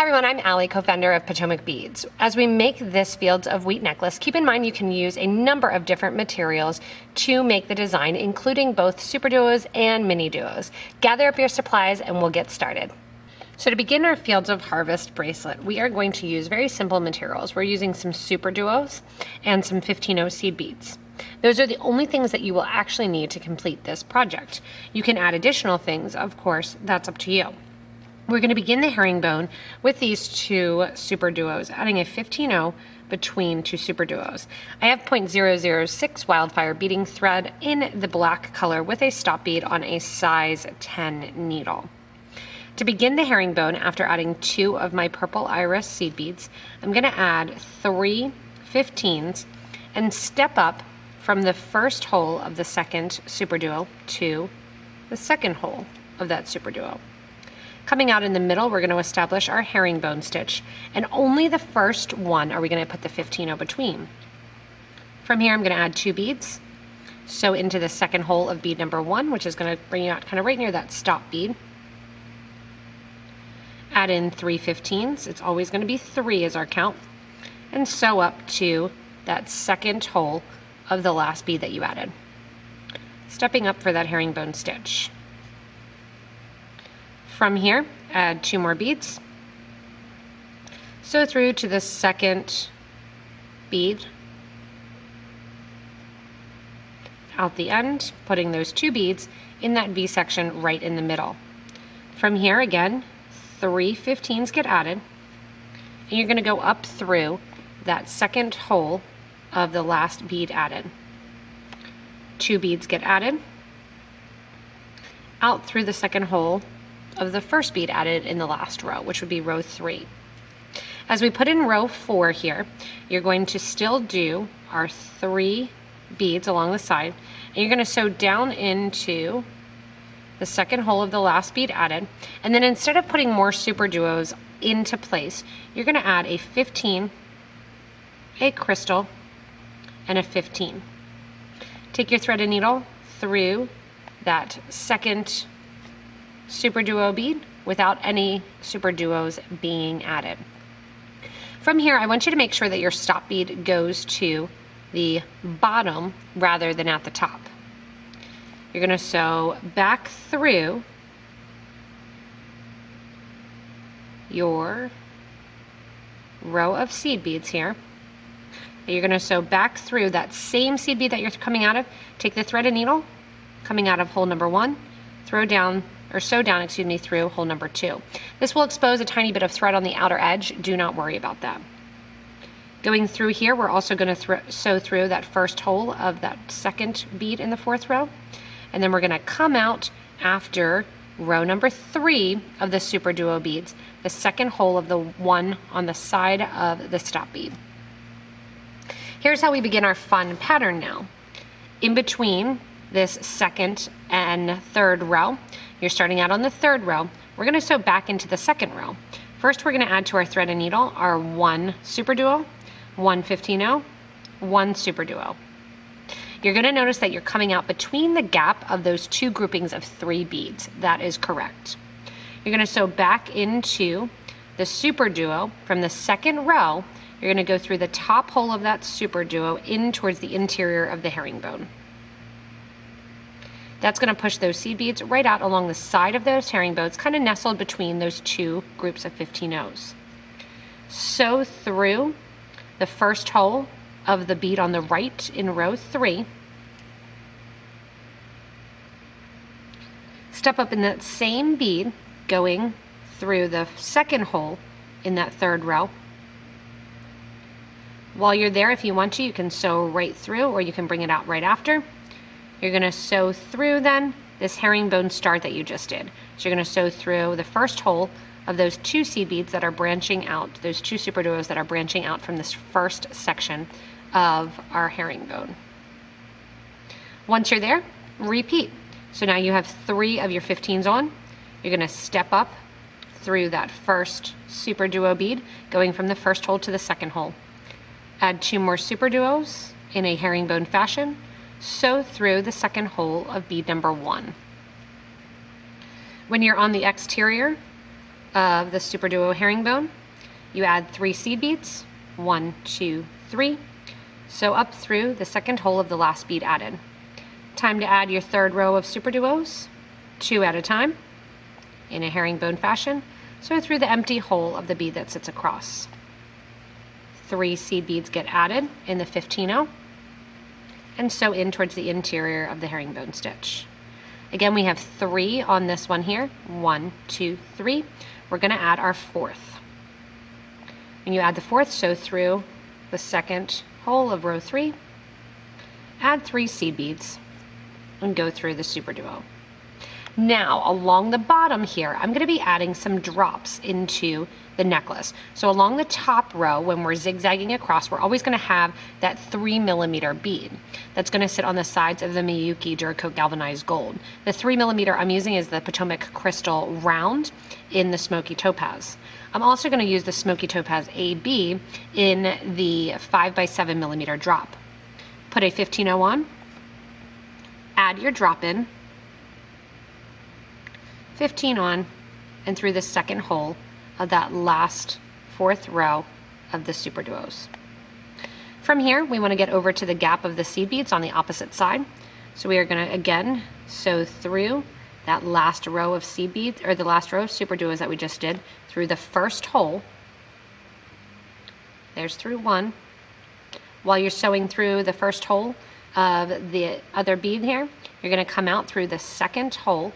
Hi everyone, I'm Allie, co-founder of PotomacBeads. As we make this Fields of Wheat necklace, keep in mind you can use a number of different materials to make the design, including both SuperDuos and mini duos. Gather up your supplies and we'll get started. So to begin our Fields of Harvest bracelet, we are going to use very simple materials. We're using some SuperDuos and some 15-0 seed beads. Those are the only things that you will actually need to complete this project. You can add additional things, of course, that's up to you. We're going to begin the herringbone with these two SuperDuos, adding a 15-0 between two SuperDuos. I have 0.006 wildfire beading thread in the black color with a stop bead on a size 10 needle. To begin the herringbone, after adding 2 of my purple iris seed beads, I'm going to add 3 15s and step up from the first hole of the second SuperDuo to the second hole of that SuperDuo. Coming out in the middle, we're going to establish our herringbone stitch, and only the first one are we going to put the 15-0 between. From here, I'm going to add 2 beads, sew into the second hole of bead number 1, which is going to bring you out kind of right near that stop bead. Add in 3 15s, it's always going to be 3 as our count, and sew up to that second hole of the last bead that you added. Stepping up for that herringbone stitch. From here, add 2 more beads, sew through to the second bead, out the end, putting those 2 beads in that V section right in the middle. From here again, 3 15s get added, and you're going to go up through that second hole of the last bead added. 2 beads get added, out through the second hole of the first bead added in the last row, which would be row 3. As we put in row 4 here, you're going to still do our 3 beads along the side, and you're going to sew down into the second hole of the last bead added, and then instead of putting more SuperDuos into place, you're going to add a 15, a crystal, and a 15. Take your thread and needle through that second SuperDuo bead without any SuperDuos being added. From here, I want you to make sure that your stop bead goes to the bottom rather than at the top. You're going to sew back through your row of seed beads here. You're going to sew back through that same seed bead that you're coming out of. Take the thread and needle coming out of hole number 1, sew down through hole number 2. This will expose a tiny bit of thread on the outer edge. Do not worry about that. Going through here, we're also going to sew through that first hole of that second bead in the 4th row, and then we're going to come out after row number 3 of the SuperDuo beads, the second hole of the one on the side of the stop bead. Here's how we begin our fun pattern now. In between this second and 3rd row, you're starting out on the 3rd row, we're going to sew back into the 2nd row. First, we're going to add to our thread and needle our 1 SuperDuo, 1 15-0, 1 SuperDuo. You're going to notice that you're coming out between the gap of those 2 groupings of 3 beads. That is correct. You're going to sew back into the SuperDuo from the 2nd row. You're going to go through the top hole of that SuperDuo in towards the interior of the herringbone. That's going to push those seed beads right out along the side of those herringbones, kind of nestled between those 2 groups of 15-0s. Sew through the first hole of the bead on the right in row 3. Step up in that same bead, going through the second hole in that 3rd row. While you're there, if you want to, you can sew right through, or you can bring it out right after. You're going to sew through then this herringbone start that you just did. So you're going to sew through the first hole of those 2 seed beads that are branching out, those 2 SuperDuos that are branching out from this first section of our herringbone. Once you're there, repeat. So now you have 3 of your 15s on. You're going to step up through that first SuperDuo bead, going from the first hole to the second hole. Add 2 more SuperDuos in a herringbone fashion. Sew through the second hole of bead number 1. When you're on the exterior, of the SuperDuo herringbone, you add 3 seed beads, 1, 2, 3. Sew up through the second hole of the last bead added. Time to add your third row of SuperDuos, 2 at a time, in a herringbone fashion. Sew through the empty hole of the bead that sits across. 3 seed beads get added in the 15-0 and sew in towards the interior of the herringbone stitch. Again, we have 3 on this one here. 1, 2, 3. We're going to add our 4th. When you add the 4th, sew through the second hole of row 3, add 3 seed beads, and go through the SuperDuo. Now, along the bottom here, I'm going to be adding some drops into the necklace. So along the top row, when we're zigzagging across, we're always going to have that 3mm bead that's going to sit on the sides of the Miyuki Duracoat Galvanized Gold. The 3mm I'm using is the Potomac Crystal Round in the Smokey Topaz. I'm also going to use the Smokey Topaz AB in the 5x7mm drop. Put a 15-0 on, add your drop in, 15 on, and through the second hole of that last 4th row of the SuperDuos. From here, we want to get over to the gap of the seed beads on the opposite side. So we are going to again sew through that last row of seed beads, or the last row of SuperDuos that we just did, through the first hole. There's through 1. While you're sewing through the first hole of the other bead here, you're going to come out through the second hole,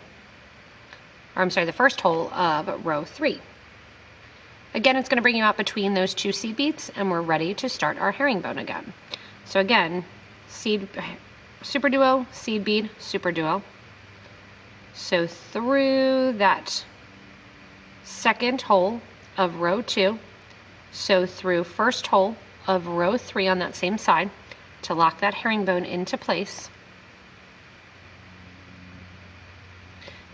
or I'm sorry, the first hole of row 3. Again, it's going to bring you out between those 2 seed beads, and we're ready to start our herringbone again. So again, SuperDuo, seed bead, SuperDuo. So through that second hole of row 2, sew through first hole of row 3 on that same side to lock that herringbone into place.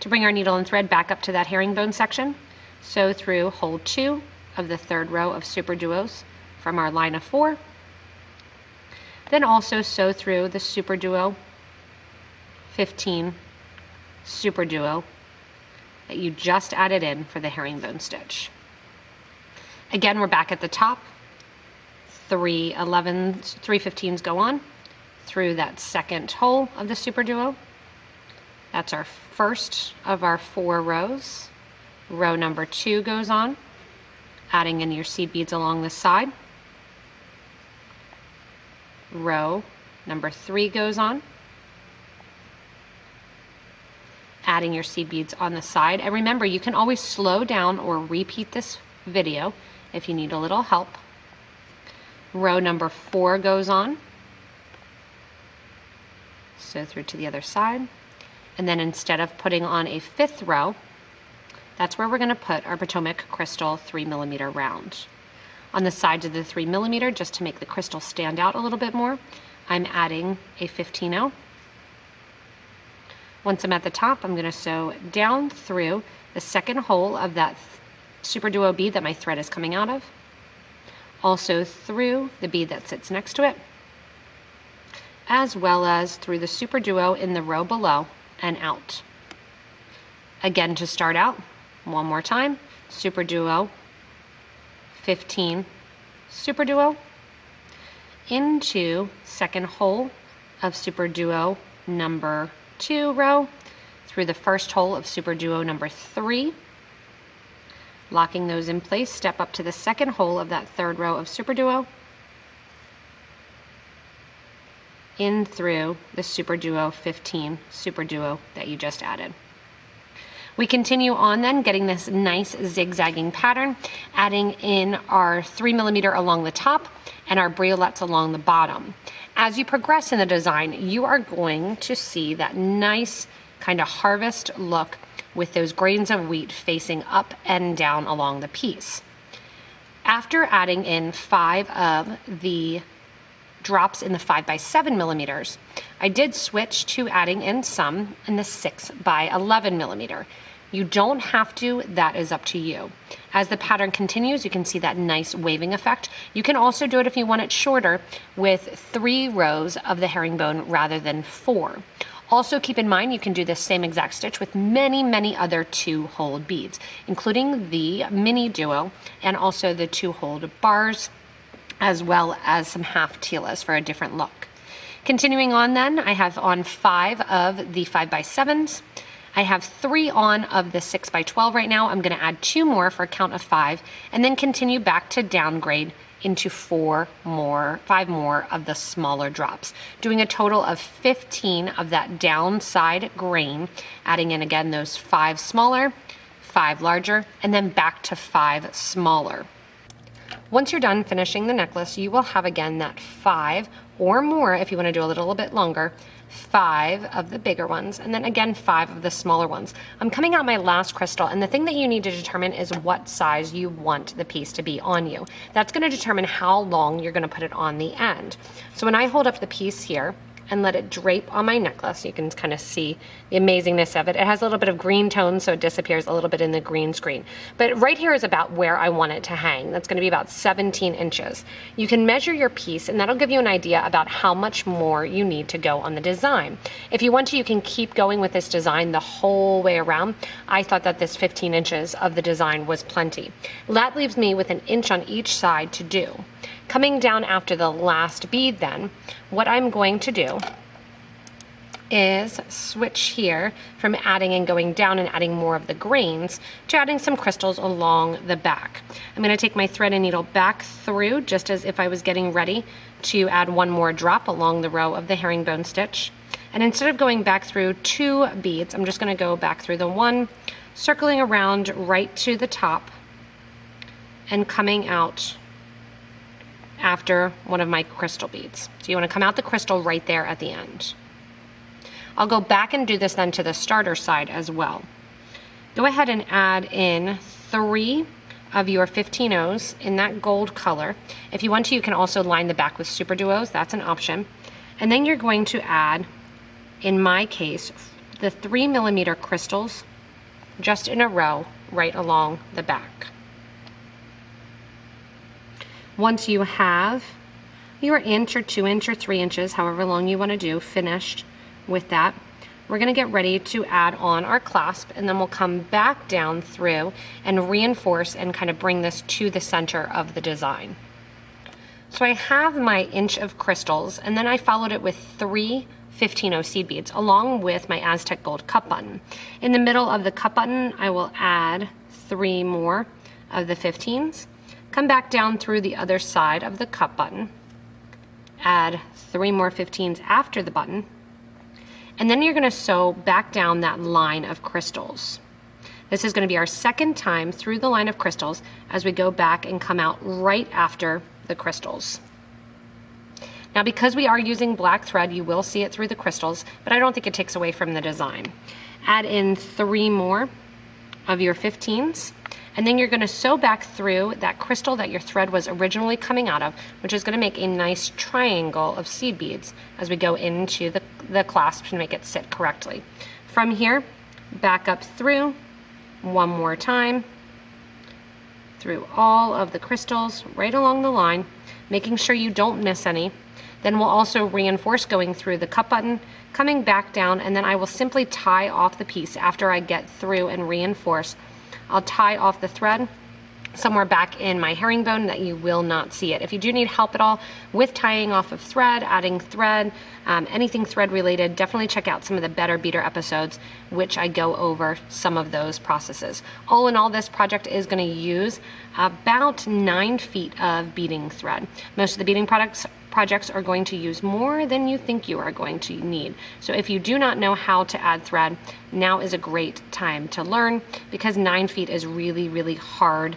To bring our needle and thread back up to that herringbone section, sew through hole 2 of the 3rd row of SuperDuos from our line of 4. Then also sew through the SuperDuo 15 SuperDuo that you just added in for the herringbone stitch. Again, we're back at the top. 3 15s go on through that second hole of the SuperDuo. That's our first of our 4 rows. Row number 2 goes on, adding in your seed beads along the side. Row number 3 goes on, adding your seed beads on the side. And remember, you can always slow down or repeat this video if you need a little help. Row number 4 goes on, sew through to the other side. And then instead of putting on a 5th row, that's where we're going to put our Potomac Crystal 3mm round. On the sides of the 3mm, just to make the crystal stand out a little bit more, I'm adding a 15-0. Once I'm at the top, I'm going to sew down through the second hole of that SuperDuo bead that my thread is coming out of. Also through the bead that sits next to it, as well as through the SuperDuo in the row below and out. Again, to start out, one more time, SuperDuo 15 SuperDuo into second hole of SuperDuo number 2 row through the first hole of SuperDuo number 3. Locking those in place, step up to the second hole of that 3rd row of SuperDuo, in through the SuperDuo 15 SuperDuo that you just added. We continue on then, getting this nice zigzagging pattern, adding in our 3mm along the top and our briolettes along the bottom. As you progress in the design, you are going to see that nice kind of harvest look with those grains of wheat facing up and down along the piece. After adding in 5 of the drops in the 5x7mm, I did switch to adding in some in the 6x11mm. You don't have to, that is up to you. As the pattern continues, you can see that nice waving effect. You can also do it if you want it shorter with 3 rows of the herringbone rather than 4. Also keep in mind you can do this same exact stitch with many other 2-holed beads, including the mini duo and also the 2-holed bars, as well as some half tilas for a different look. Continuing on then, I have on 5 of the 5x7s. I have 3 on of the 6x12 right now. I'm going to add 2 more for a count of 5, and then continue back to downgrade into 5 more of the smaller drops, doing a total of 15 of that downside grain, adding in again those 5 smaller, 5 larger, and then back to 5 smaller. Once you're done finishing the necklace, you will have again that 5 or more, if you want to do a little bit longer, 5 of the bigger ones, and then again 5 of the smaller ones. I'm coming out my last crystal, and the thing that you need to determine is what size you want the piece to be on you. That's going to determine how long you're going to put it on the end. So when I hold up the piece here and let it drape on my necklace, you can kind of see the amazingness of it. It has a little bit of green tones, so it disappears a little bit in the green screen. But right here is about where I want it to hang. That's going to be about 17 inches. You can measure your piece, and that'll give you an idea about how much more you need to go on the design. If you want to, you can keep going with this design the whole way around. I thought that this 15 inches of the design was plenty. That leaves me with 1 inch on each side to do. Coming down after the last bead then, what I'm going to do is switch here from adding and going down and adding more of the grains to adding some crystals along the back. I'm going to take my thread and needle back through just as if I was getting ready to add 1 more drop along the row of the herringbone stitch. And instead of going back through 2 beads, I'm just going to go back through the 1, circling around right to the top and coming out after one of my crystal beads. So you want to come out the crystal right there at the end. I'll go back and do this then to the starter side as well. Go ahead and add in 3 of your 15-Os in that gold color. If you want to, you can also line the back with SuperDuos, that's an option. And then you're going to add, in my case, the 3mm crystals just in a row right along the back. Once you have your 1 inch or 2 inch or 3 inches, however long you want to do, finished with that, we're going to get ready to add on our clasp, and then we'll come back down through and reinforce and kind of bring this to the center of the design. So I have my 1 inch of crystals, and then I followed it with 3 15-O seed beads along with my Aztec gold cup button. In the middle of the cup button, I will add 3 more of the 15s. Come back down through the other side of the cup button, add 3 more 15s after the button, and then you're going to sew back down that line of crystals. This is going to be our second time through the line of crystals as we go back and come out right after the crystals. Now, because we are using black thread, you will see it through the crystals, but I don't think it takes away from the design. Add in 3 more of your 15s, and then you're going to sew back through that crystal that your thread was originally coming out of, which is going to make a nice triangle of seed beads as we go into the clasp to make it sit correctly. From here, back up through 1 more time, through all of the crystals right along the line, making sure you don't miss any. Then we'll also reinforce going through the cup button, coming back down, and then I will simply tie off the piece after I get through and reinforce. I'll tie off the thread somewhere back in my herringbone that you will not see it. If you do need help at all with tying off of thread, adding thread, anything thread related, definitely check out some of the Better Beader episodes, which I go over some of those processes. All in all, this project is going to use about 9 feet of beading thread. Most of the beading projects are going to use more than you think you are going to need. So if you do not know how to add thread, now is a great time to learn, because 9 feet is really, really hard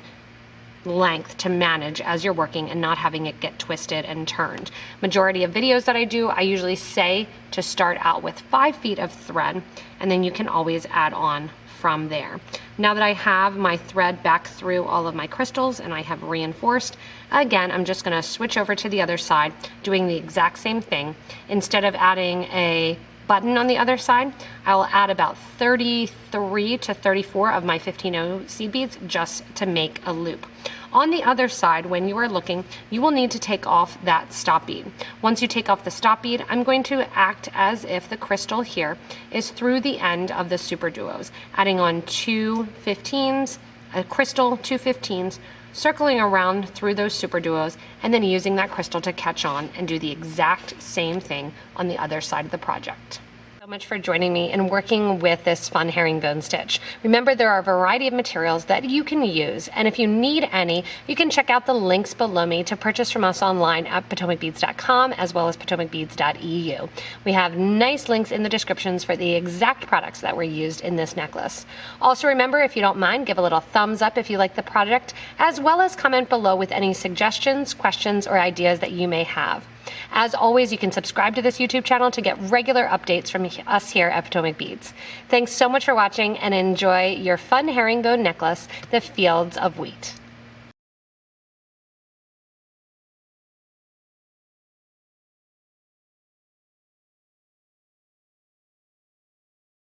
length to manage as you're working and not having it get twisted and turned. Majority of videos that I do, I usually say to start out with 5 feet of thread, and then you can always add on from there. Now that I have my thread back through all of my crystals and I have reinforced, again, I'm just going to switch over to the other side, doing the exact same thing. Instead of adding a button on the other side, I will add about 33 to 34 of my 15-0 seed beads just to make a loop. On the other side, when you are looking, you will need to take off that stop bead. Once you take off the stop bead, I'm going to act as if the crystal here is through the end of the SuperDuos, adding on 2 15s, a crystal, 2 15s, circling around through those SuperDuos, and then using that crystal to catch on and do the exact same thing on the other side of the project. So much for joining me and working with this fun herringbone stitch. Remember, there are a variety of materials that you can use, and if you need any, you can check out the links below me to purchase from us online at PotomacBeads.com as well as PotomacBeads.eu. We have nice links in the descriptions for the exact products that were used in this necklace. Also remember, if you don't mind, give a little thumbs up if you like the project, as well as comment below with any suggestions, questions, or ideas that you may have. As always, you can subscribe to this YouTube channel to get regular updates from us here at Potomac Beads. Thanks so much for watching, and enjoy your fun herringbone necklace, the Fields of Wheat.